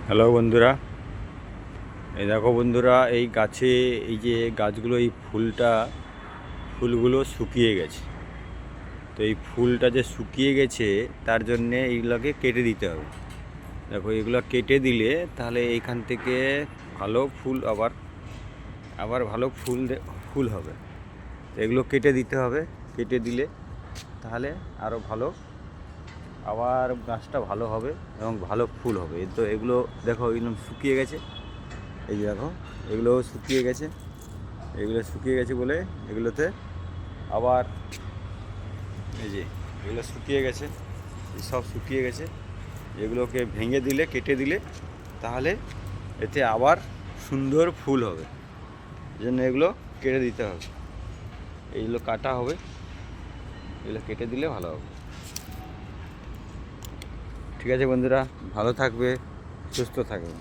Hello বন্ধুরা, এই দেখো বন্ধুরা, এই গাছে এই যে গাছগুলো, এই ফুলগুলো শুকিয়ে গেছে। তো এই ফুলটা যে শুকিয়ে গেছে তার জন্যে এইগুলোকে কেটে দিতে হবে। দেখো, এগুলো কেটে দিলে তাহলে এইখান থেকে ভালো ফুল আবার আবার ভালো ফুল হবে। তো এগুলো কেটে দিতে হবে। কেটে দিলে তাহলে আরও ভালো, আবার গাছটা ভালো হবে এবং ভালো ফুল হবে। তো এগুলো দেখো, এগুলো শুকিয়ে গেছে। এই যে দেখো, এগুলো শুকিয়ে গেছে। এগুলো শুকিয়ে গেছে বলে এগুলোতে আবার এই যে এগুলো শুকিয়ে গেছে, সব শুকিয়ে গেছে। এগুলোকে ভেঙে দিলে, কেটে দিলে তাহলে এতে আবার সুন্দর ফুল হবে। এই জন্য এগুলো কেটে দিতে হবে। এইগুলো কাটা হবে, এগুলো কেটে দিলে ভালো হবে। ঠিক আছে বন্ধুরা, ভালো থাকবে, সুস্থ থাকবে।